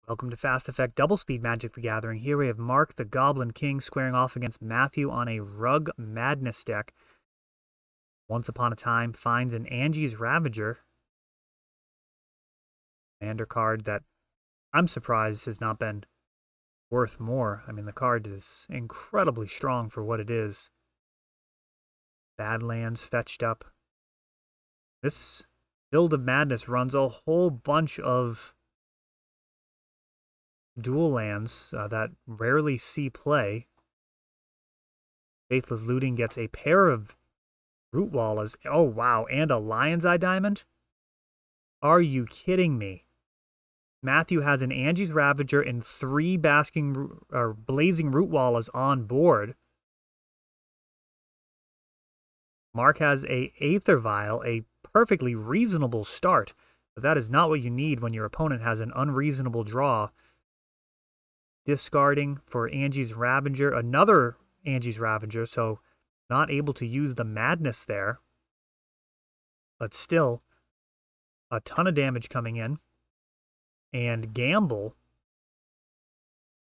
Welcome to Fast Effect Double Speed Magic the Gathering. Here we have Mark the Goblin King squaring off against Matthew on a Rug Madness deck. Once upon a time finds an Angie's Ravager. Commander card that I'm surprised has not been worth more. I mean, the card is incredibly strong for what it is. Badlands fetched up. This build of Madness runs a whole bunch of dual lands that rarely see play. Faithless Looting gets a pair of Root Wallas. Oh, wow. And a Lion's Eye Diamond? Are you kidding me? Matthew has an Angie's Ravager and 3 Blazing Root Wallas on board. Mark has a Aether Vial, a perfectly reasonable start. But that is not what you need when your opponent has an unreasonable draw. Discarding for Angie's Ravager, another Angie's Ravager, so not able to use the Madness there. But still, a ton of damage coming in. And gamble.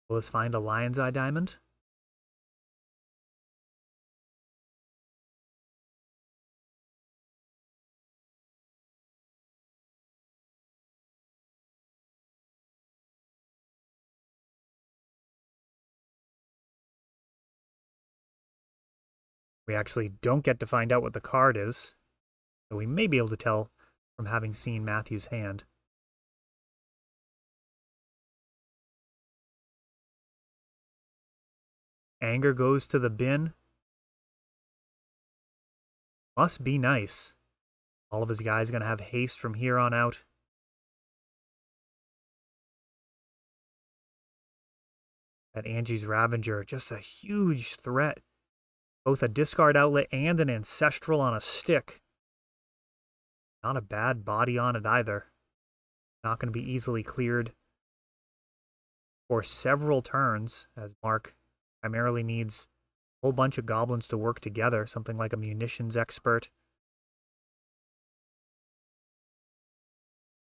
Will this find a Lion's Eye Diamond? We actually don't get to find out what the card is, but we may be able to tell from having seen Matthew's hand. Anger goes to the bin. Must be nice. All of his guys going to have haste from here on out. That Angie's Ravager, just a huge threat. Both a discard outlet and an Ancestral on a stick. Not a bad body on it either. Not going to be easily cleared for several turns, as Mark primarily needs a whole bunch of goblins to work together, something like a Munitions Expert.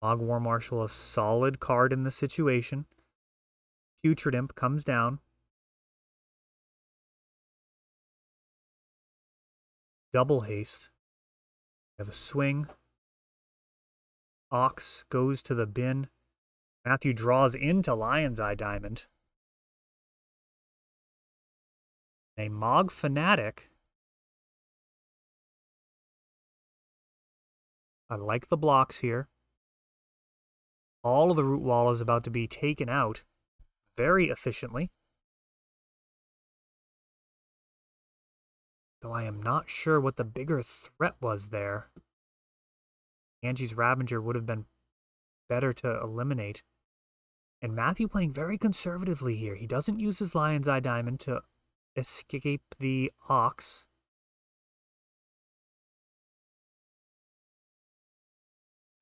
Mog War Marshal, a solid card in the situation. Putrid Imp comes down. Double haste. We have a swing. Ox goes to the bin. Matthew draws into Lion's Eye Diamond. A Mog Fanatic. I like the blocks here. All of the Root Wall is about to be taken out very efficiently. Though I am not sure what the bigger threat was there. Angie's Ravager would have been better to eliminate. And Matthew playing very conservatively here. He doesn't use his Lion's Eye Diamond to escape the Ox.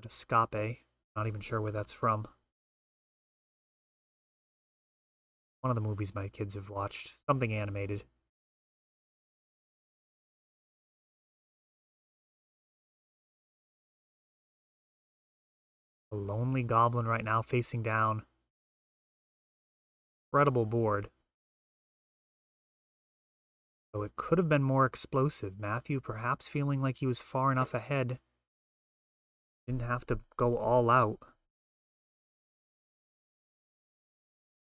Escape. Not even sure where that's from. One of the movies my kids have watched. Something animated. A lonely goblin right now facing down. Incredible board. So it could have been more explosive. Matthew perhaps feeling like he was far enough ahead. Didn't have to go all out.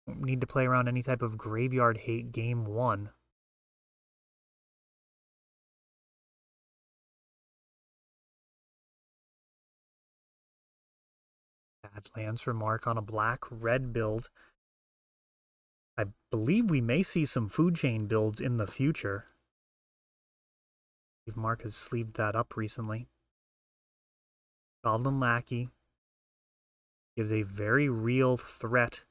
Don't need to play around any type of graveyard hate game 1. Badlands for Mark on a black-red build. I believe we may see some food chain builds in the future. I believe Mark has sleeved that up recently. Goblin Lackey gives a very real threat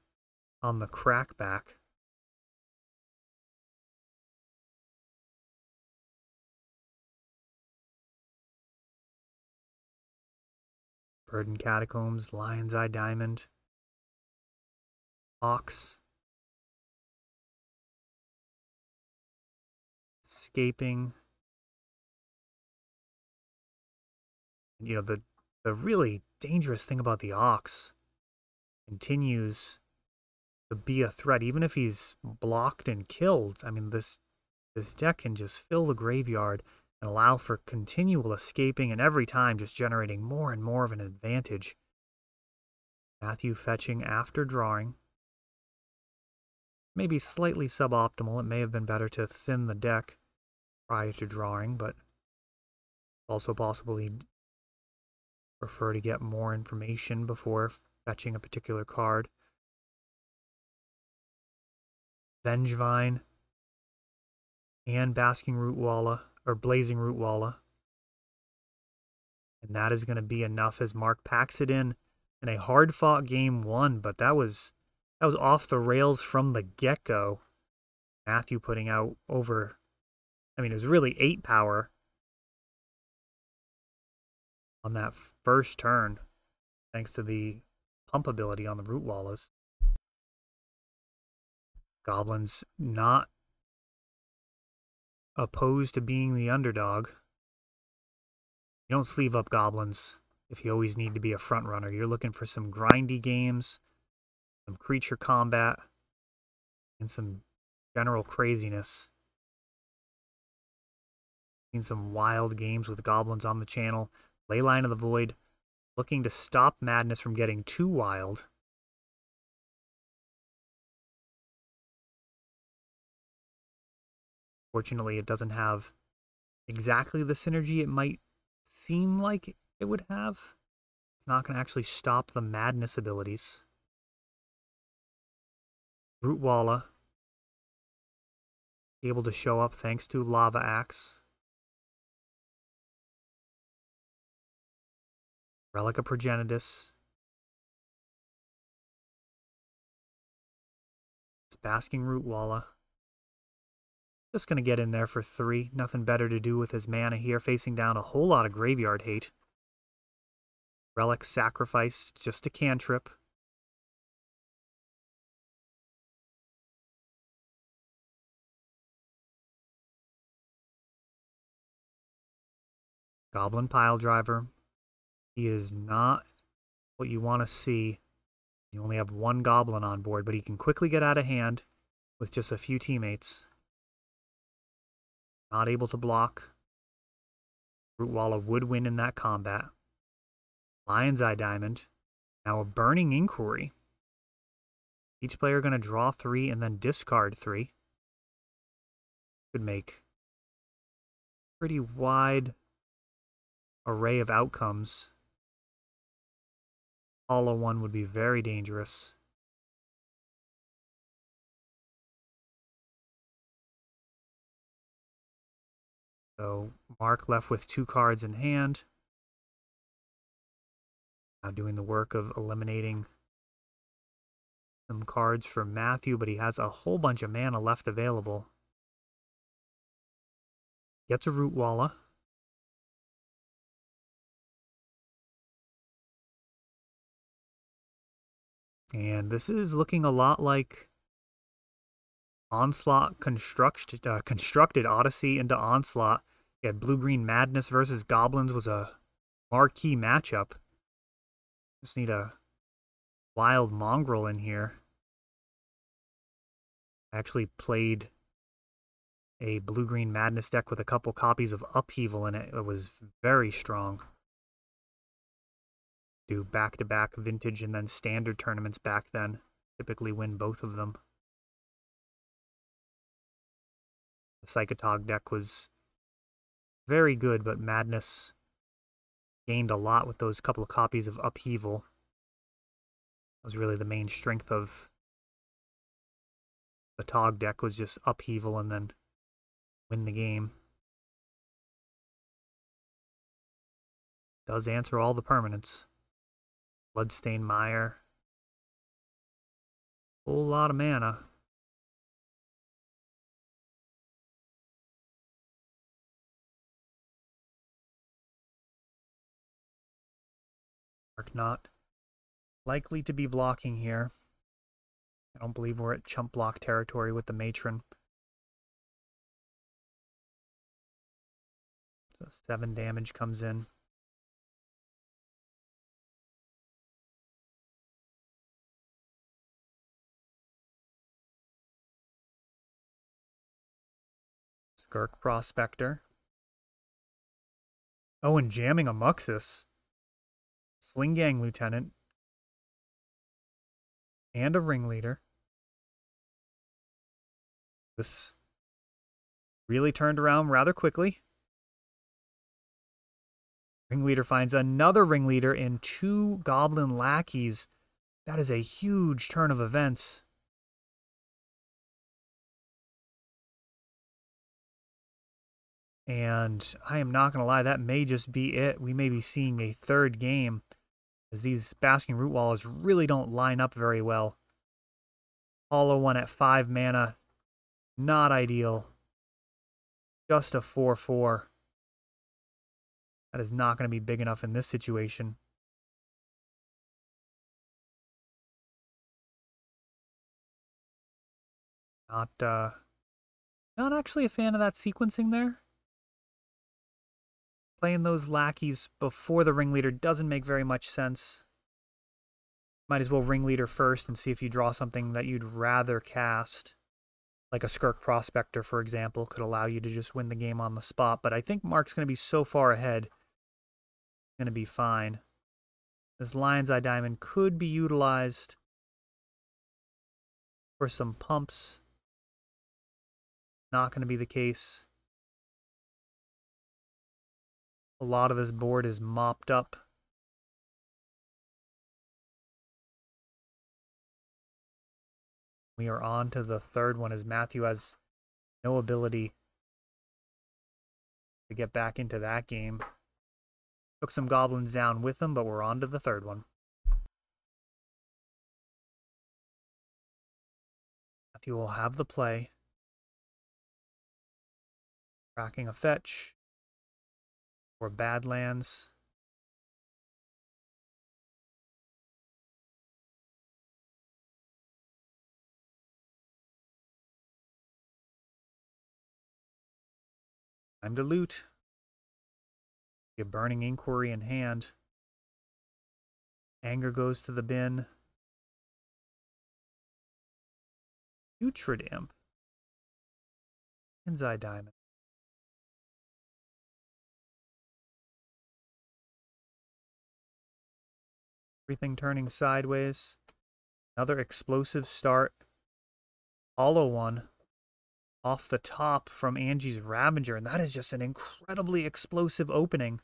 on the crackback. Burden Catacombs, Lion's Eye Diamond, Ox, escaping. You know, the really dangerous thing about the Ox continues to be a threat, even if he's blocked and killed. I mean, this deck can just fill the graveyard and allow for continual escaping, and every time just generating more and more of an advantage. Matthew fetching after drawing. Maybe slightly suboptimal. It may have been better to thin the deck prior to drawing, but also possibly prefer to get more information before fetching a particular card. Vengevine and Basking Rootwalla, or Blazing Rootwalla. And that is going to be enough as Mark packs it in a hard-fought game one, but that was off the rails from the get-go. Matthew putting out over, I mean, it was really 8 power on that first turn, thanks to the pump ability on the Rootwallas. Goblins not opposed to being the underdog. You don't sleeve up Goblins if you always need to be a front runner. You're looking for some grindy games, some creature combat, and some general craziness. Seen some wild games with Goblins on the channel. Leyline of the Void, looking to stop Madness from getting too wild. Fortunately, it doesn't have exactly the synergy it might seem like it would have. It's not going to actually stop the Madness abilities. Rootwalla able to show up thanks to Lava Axe. Relic of Progenitus. It's Basking Rootwalla. Just going to get in there for 3. Nothing better to do with his mana here, facing down a whole lot of graveyard hate. Relic Sacrifice, just a cantrip. Goblin Piledriver. He is not what you want to see. You only have 1 Goblin on board, but he can quickly get out of hand with just a few teammates. Not able to block. Rootwalla would win in that combat. Lion's Eye Diamond. Now a Burning Inquiry. Each player going to draw 3 and then discard 3. Could make pretty wide array of outcomes. Hollow one would be very dangerous. So Mark left with 2 cards in hand. Now doing the work of eliminating some cards for Matthew, but he has a whole bunch of mana left available. Gets a Rootwalla. And this is looking a lot like Onslaught constructed Odyssey into Onslaught. You had Blue-Green Madness versus Goblins was a marquee matchup. Just need a wild mongrel in here. I actually played a Blue-Green Madness deck with a couple copies of Upheaval in it. It was very strong. Do back-to-back vintage and then standard tournaments back then. Typically win both of them. The Psychotog deck was very good, but Madness gained a lot with those couple of copies of Upheaval. That was really the main strength of the Tog deck, was just Upheaval and then win the game. Does answer all the permanents. Bloodstained Mire. Whole lot of mana. Mark not likely to be blocking here. I don't believe we're at chump block territory with the Matron. So 7 damage comes in. Skirk Prospector. Oh, and jamming a Muxus. Sling-Gang Lieutenant. And a Ringleader. This really turned around rather quickly. Ringleader finds another Ringleader in 2 Goblin Lackeys. That is a huge turn of events. And I am not going to lie, that may just be it. We may be seeing a 3rd game, as these Basking Root Wallers really don't line up very well. Hollow one at 5 mana. Not ideal. Just a 4/4. That is not going to be big enough in this situation. Not actually a fan of that sequencing there. Playing those lackeys before the Ringleader doesn't make very much sense. Might as well Ringleader first and see if you draw something that you'd rather cast. Like a Skirk Prospector, for example, could allow you to just win the game on the spot. But I think Mark's going to be so far ahead. Going to be fine. This Lion's Eye Diamond could be utilized for some pumps. Not going to be the case. A lot of this board is mopped up. We are on to the 3rd one, as Matthew has no ability to get back into that game. Took some Goblins down with him, but we're on to the 3rd one. Matthew will have the play. Tracking a fetch. Or Badlands. Time to loot. A Burning Inquiry in hand. Anger goes to the bin. Putrid Imp. Lion's Eye Diamond. Everything turning sideways. Another explosive start. Hollow one. Off the top from Angie's Ravager, and that is just an incredibly explosive opening.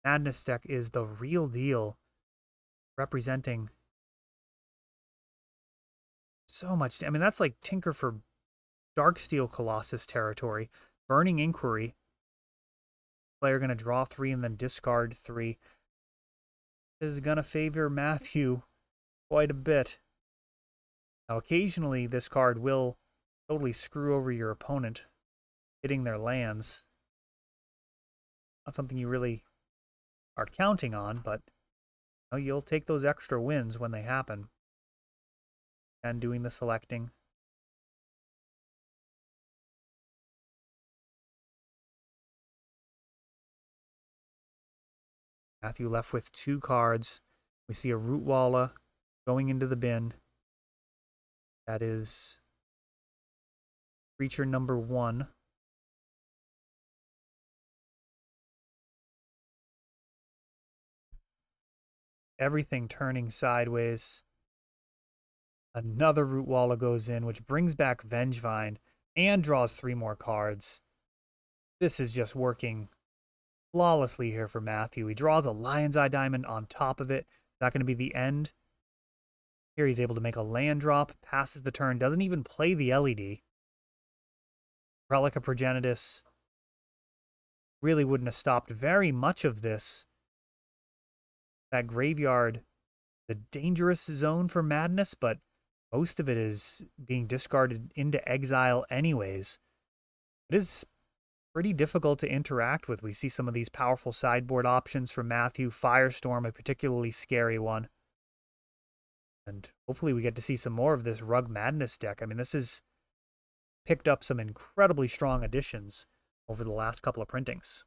Madness deck is the real deal, representing so much. I mean, that's like Tinker for Darksteel Colossus territory. Burning Inquiry. Player going to draw 3 and then discard 3. This is going to favor Matthew quite a bit. Now, occasionally, this card will totally screw over your opponent, hitting their lands. Not something you really are counting on, but you know, you'll take those extra wins when they happen. And doing the selecting. Matthew left with 2 cards. We see a Rootwalla going into the bin. That is creature number 1. Everything turning sideways. Another Rootwalla goes in, which brings back Vengevine and draws 3 more cards. This is just working flawlessly here for Matthew. He draws a Lion's Eye Diamond on top of it. Is that going to be the end? Here he's able to make a land drop, passes the turn, doesn't even play the LED. Relic of Progenitus really wouldn't have stopped very much of this. That graveyard, the dangerous zone for Madness, but most of it is being discarded into exile anyways. It is pretty difficult to interact with. We see some of these powerful sideboard options from Matthew. Firestorm, a particularly scary one. And hopefully we get to see some more of this Rug Madness deck. I mean, this has picked up some incredibly strong additions over the last couple of printings.